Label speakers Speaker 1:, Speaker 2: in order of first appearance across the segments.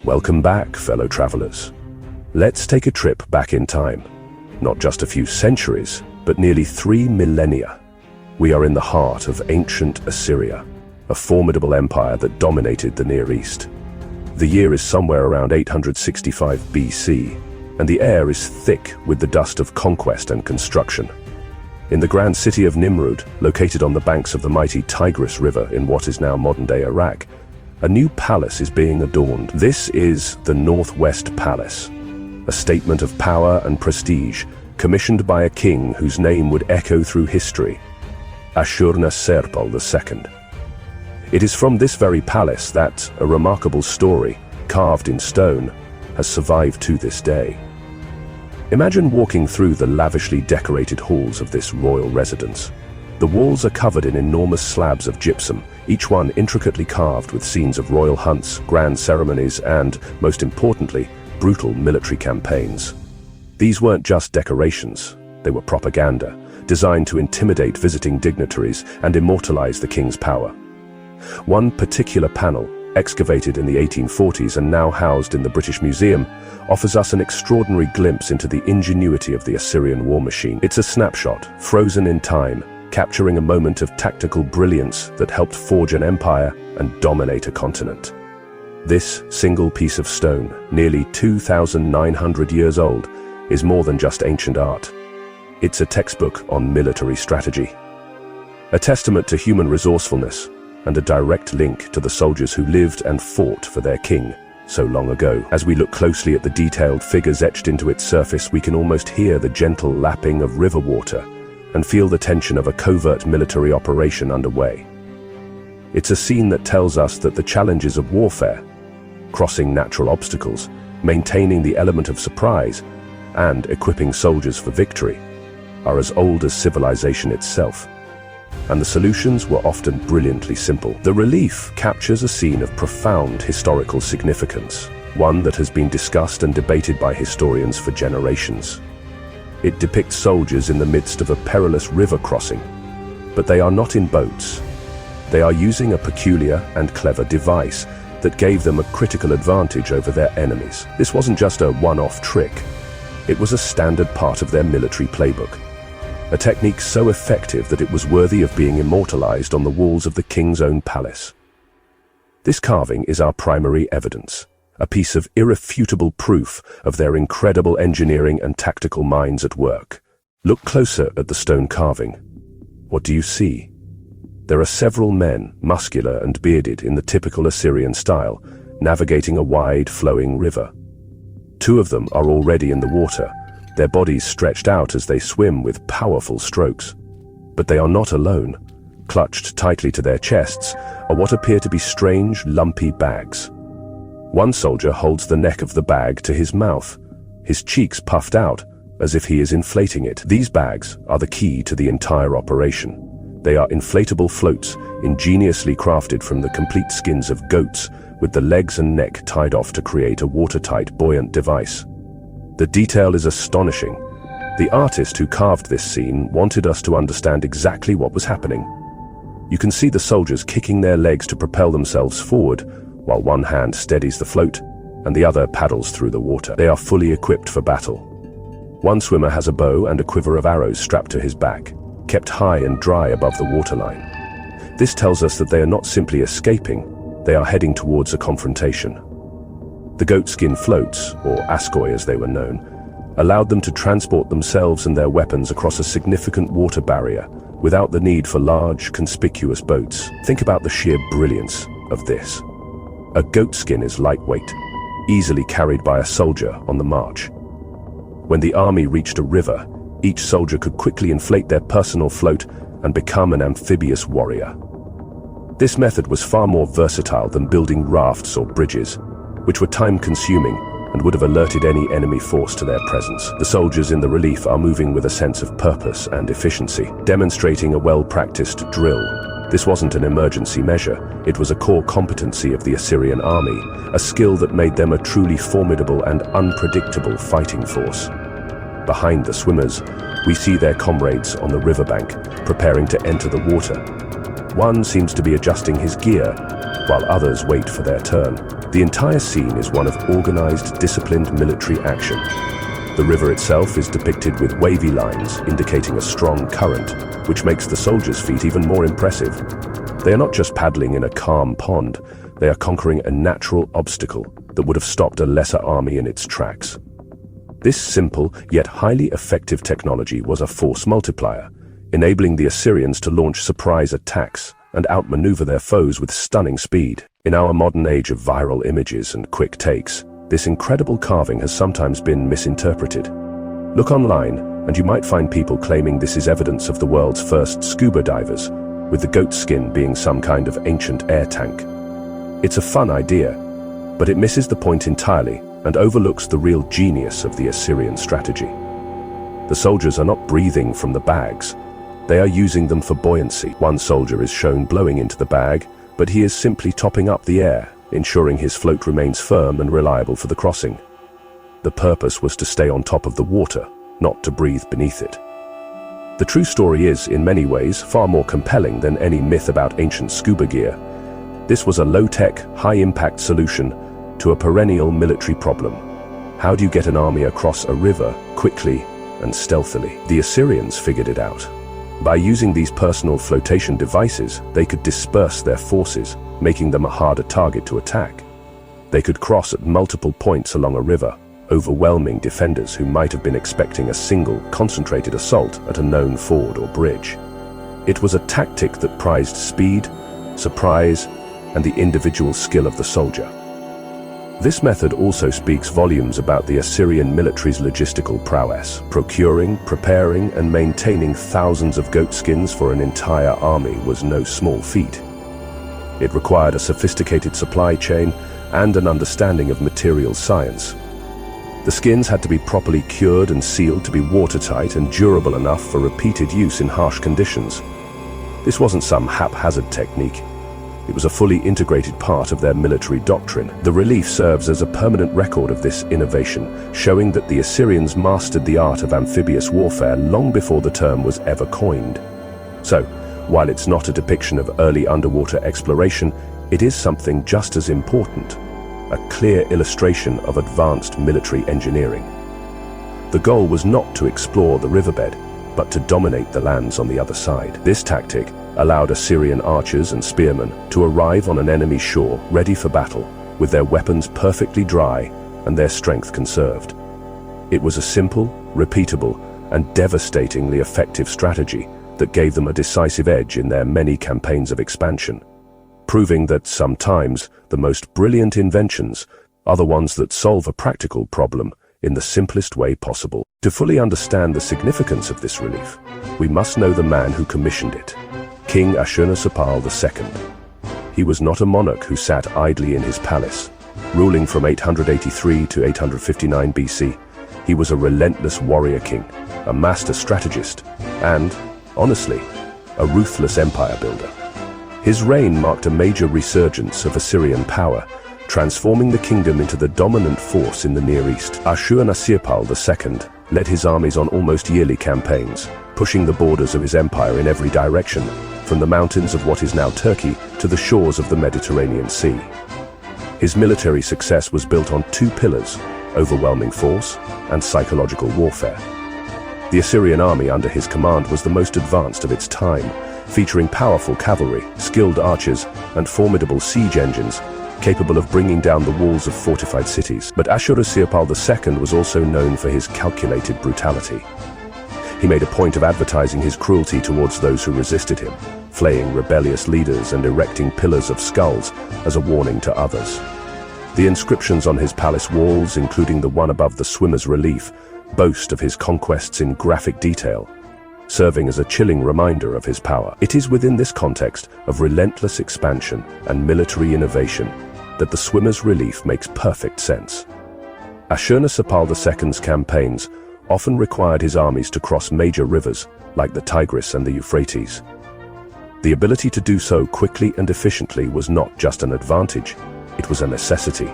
Speaker 1: Welcome back, fellow travelers. Let's take a trip back in time. Not just a few centuries, but nearly 3 millennia. We are in the heart of ancient Assyria, a formidable empire that dominated the Near East. The year is somewhere around 865 BC, and the air is thick with the dust of conquest and construction. In the grand city of Nimrud, located on the banks of the mighty Tigris River in what is now modern-day Iraq, a new palace is being adorned. This is the Northwest Palace, a statement of power and prestige, commissioned by a king whose name would echo through history, Ashur-nasir-pal II. It is from this very palace that a remarkable story, carved in stone, has survived to this day. Imagine walking through the lavishly decorated halls of this royal residence. The walls are covered in enormous slabs of gypsum, each one intricately carved with scenes of royal hunts, grand ceremonies, and, most importantly, brutal military campaigns. These weren't just decorations, they were propaganda, designed to intimidate visiting dignitaries and immortalize the king's power. One particular panel, excavated in the 1840s and now housed in the British Museum, offers us an extraordinary glimpse into the ingenuity of the Assyrian war machine. It's a snapshot, frozen in time, capturing a moment of tactical brilliance that helped forge an empire and dominate a continent. This single piece of stone, nearly 2,900 years old, is more than just ancient art. It's a textbook on military strategy, a testament to human resourcefulness, and a direct link to the soldiers who lived and fought for their king so long ago. As we look closely at the detailed figures etched into its surface, we can almost hear the gentle lapping of river water and feel the tension of a covert military operation underway. It's a scene that tells us that the challenges of warfare, crossing natural obstacles, maintaining the element of surprise, and equipping soldiers for victory, are as old as civilization itself. And the solutions were often brilliantly simple. The relief captures a scene of profound historical significance, one that has been discussed and debated by historians for generations. It depicts soldiers in the midst of a perilous river crossing, but they are not in boats. They are using a peculiar and clever device that gave them a critical advantage over their enemies. This wasn't just a one-off trick. It was a standard part of their military playbook. A technique so effective that it was worthy of being immortalized on the walls of the king's own palace. This carving is our primary evidence, a piece of irrefutable proof of their incredible engineering and tactical minds at work. Look closer at the stone carving. What do you see? There are several men, muscular and bearded in the typical Assyrian style, navigating a wide, flowing river. Two of them are already in the water, their bodies stretched out as they swim with powerful strokes. But they are not alone. Clutched tightly to their chests are what appear to be strange, lumpy bags. One soldier holds the neck of the bag to his mouth, his cheeks puffed out as if he is inflating it. These bags are the key to the entire operation. They are inflatable floats, ingeniously crafted from the complete skins of goats, with the legs and neck tied off to create a watertight, buoyant device. The detail is astonishing. The artist who carved this scene wanted us to understand exactly what was happening. You can see the soldiers kicking their legs to propel themselves forward, while one hand steadies the float and the other paddles through the water. They are fully equipped for battle. One swimmer has a bow and a quiver of arrows strapped to his back, kept high and dry above the waterline. This tells us that they are not simply escaping, they are heading towards a confrontation. The goatskin floats, or askoi as they were known, allowed them to transport themselves and their weapons across a significant water barrier without the need for large, conspicuous boats. Think about the sheer brilliance of this. A goatskin is lightweight, easily carried by a soldier on the march. When the army reached a river, each soldier could quickly inflate their personal float and become an amphibious warrior. This method was far more versatile than building rafts or bridges, which were time-consuming and would have alerted any enemy force to their presence. The soldiers in the relief are moving with a sense of purpose and efficiency, demonstrating a well-practiced drill. This wasn't an emergency measure, it was a core competency of the Assyrian army, a skill that made them a truly formidable and unpredictable fighting force. Behind the swimmers, we see their comrades on the riverbank, preparing to enter the water. One seems to be adjusting his gear, while others wait for their turn. The entire scene is one of organized, disciplined military action. The river itself is depicted with wavy lines, indicating a strong current, which makes the soldiers' feat even more impressive. They are not just paddling in a calm pond, they are conquering a natural obstacle that would have stopped a lesser army in its tracks. This simple, yet highly effective technology was a force multiplier, enabling the Assyrians to launch surprise attacks and outmaneuver their foes with stunning speed. In our modern age of viral images and quick takes, this incredible carving has sometimes been misinterpreted. Look online, and you might find people claiming this is evidence of the world's first scuba divers, with the goat skin being some kind of ancient air tank. It's a fun idea, but it misses the point entirely and overlooks the real genius of the Assyrian strategy. The soldiers are not breathing from the bags. They are using them for buoyancy. One soldier is shown blowing into the bag, but he is simply topping up the air, ensuring his float remains firm and reliable for the crossing. The purpose was to stay on top of the water, not to breathe beneath it. The true story is, in many ways, far more compelling than any myth about ancient scuba gear. This was a low-tech, high-impact solution to a perennial military problem. How do you get an army across a river quickly and stealthily? The Assyrians figured it out. By using these personal flotation devices, they could disperse their forces, making them a harder target to attack. They could cross at multiple points along a river, overwhelming defenders who might have been expecting a single, concentrated assault at a known ford or bridge. It was a tactic that prized speed, surprise, and the individual skill of the soldier. This method also speaks volumes about the Assyrian military's logistical prowess. Procuring, preparing, and maintaining thousands of goat skins for an entire army was no small feat. It required a sophisticated supply chain and an understanding of material science. The skins had to be properly cured and sealed to be watertight and durable enough for repeated use in harsh conditions. This wasn't some haphazard technique. It was a fully integrated part of their military doctrine. The relief serves as a permanent record of this innovation, showing that the Assyrians mastered the art of amphibious warfare long before the term was ever coined. So, while it's not a depiction of early underwater exploration, it is something just as important, a clear illustration of advanced military engineering. The goal was not to explore the riverbed, but to dominate the lands on the other side. This tactic allowed Assyrian archers and spearmen to arrive on an enemy shore ready for battle, with their weapons perfectly dry and their strength conserved. It was a simple, repeatable, and devastatingly effective strategy that gave them a decisive edge in their many campaigns of expansion, proving that sometimes the most brilliant inventions are the ones that solve a practical problem in the simplest way possible. To fully understand the significance of this relief, we must know the man who commissioned it, King Ashurnasirpal II. He was not a monarch who sat idly in his palace. Ruling from 883 to 859 BC, he was a relentless warrior king, a master strategist, and, honestly, a ruthless empire builder. His reign marked a major resurgence of Assyrian power, transforming the kingdom into the dominant force in the Near East. Ashurnasirpal II led his armies on almost yearly campaigns, pushing the borders of his empire in every direction, from the mountains of what is now Turkey to the shores of the Mediterranean Sea. His military success was built on two pillars: overwhelming force and psychological warfare. The Assyrian army under his command was the most advanced of its time, featuring powerful cavalry, skilled archers, and formidable siege engines, capable of bringing down the walls of fortified cities. But Ashurnasirpal II was also known for his calculated brutality. He made a point of advertising his cruelty towards those who resisted him, flaying rebellious leaders and erecting pillars of skulls as a warning to others. The inscriptions on his palace walls, including the one above the swimmer's relief, boast of his conquests in graphic detail, serving as a chilling reminder of his power. It is within this context of relentless expansion and military innovation that the swimmer's relief makes perfect sense. Ashurnasirpal II's campaigns often required his armies to cross major rivers like the Tigris and the Euphrates. The ability to do so quickly and efficiently was not just an advantage, it was a necessity.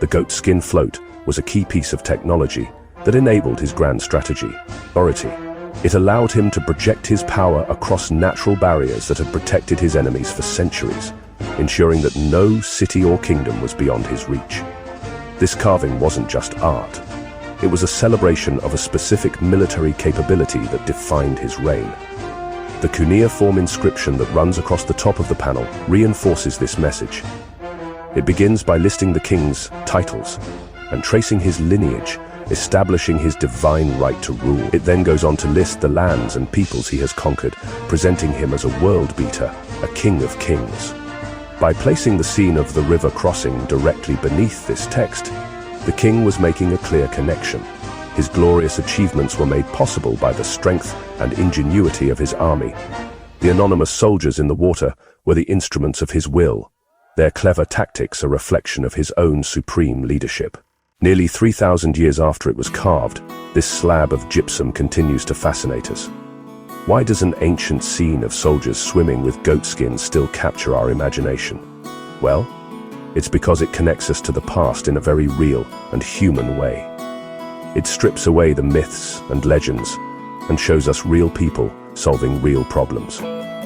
Speaker 1: The goat skin float was a key piece of technology that enabled his grand strategy, authority. It allowed him to project his power across natural barriers that had protected his enemies for centuries, ensuring that no city or kingdom was beyond his reach. This carving wasn't just art. It was a celebration of a specific military capability that defined his reign. The cuneiform inscription that runs across the top of the panel reinforces this message. It begins by listing the king's titles and tracing his lineage, establishing his divine right to rule. It then goes on to list the lands and peoples he has conquered, presenting him as a world beater, a king of kings. By placing the scene of the river crossing directly beneath this text, the king was making a clear connection. His glorious achievements were made possible by the strength and ingenuity of his army. The anonymous soldiers in the water were the instruments of his will, their clever tactics a reflection of his own supreme leadership. Nearly 3,000 years after it was carved, this slab of gypsum continues to fascinate us. Why does an ancient scene of soldiers swimming with goatskin still capture our imagination? Well, it's because it connects us to the past in a very real and human way. It strips away the myths and legends and shows us real people solving real problems.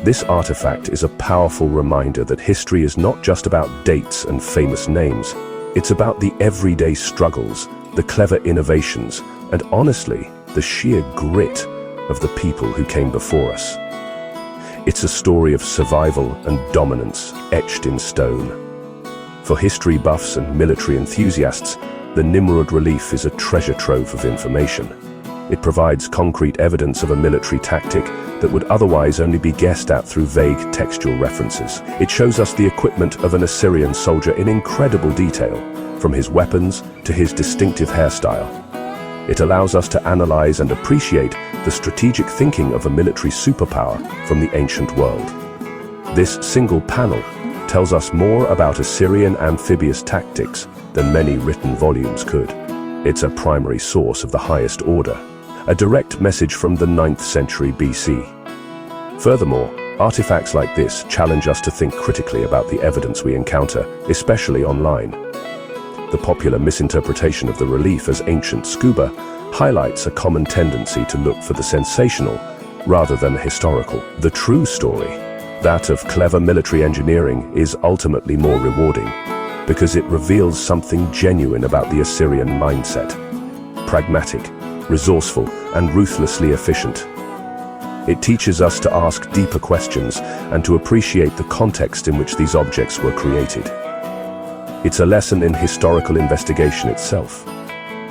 Speaker 1: This artifact is a powerful reminder that history is not just about dates and famous names. It's about the everyday struggles, the clever innovations, and honestly, the sheer grit of the people who came before us. It's a story of survival and dominance etched in stone. For history buffs and military enthusiasts, the Nimrud relief is a treasure trove of information. It provides concrete evidence of a military tactic that would otherwise only be guessed at through vague textual references. It shows us the equipment of an Assyrian soldier in incredible detail, from his weapons to his distinctive hairstyle. It allows us to analyze and appreciate the strategic thinking of a military superpower from the ancient world. This single panel tells us more about Assyrian amphibious tactics than many written volumes could. It's a primary source of the highest order, a direct message from the 9th century BC. Furthermore, artifacts like this challenge us to think critically about the evidence we encounter, especially online. The popular misinterpretation of the relief as ancient scuba highlights a common tendency to look for the sensational rather than the historical. The true story, that of clever military engineering, is ultimately more rewarding because it reveals something genuine about the Assyrian mindset. Pragmatic, resourceful, and ruthlessly efficient. It teaches us to ask deeper questions and to appreciate the context in which these objects were created. It's a lesson in historical investigation itself.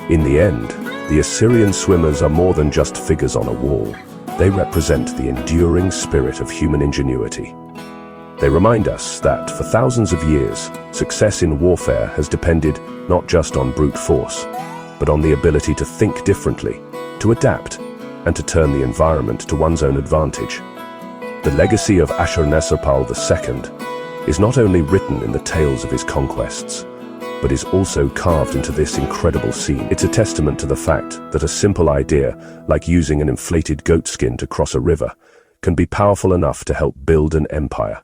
Speaker 1: In the end, the Assyrian swimmers are more than just figures on a wall. They represent the enduring spirit of human ingenuity. They remind us that, for thousands of years, success in warfare has depended not just on brute force, but on the ability to think differently, to adapt, and to turn the environment to one's own advantage. The legacy of Ashurnasirpal II is not only written in the tales of his conquests, but is also carved into this incredible scene. It's a testament to the fact that a simple idea, like using an inflated goatskin to cross a river, can be powerful enough to help build an empire.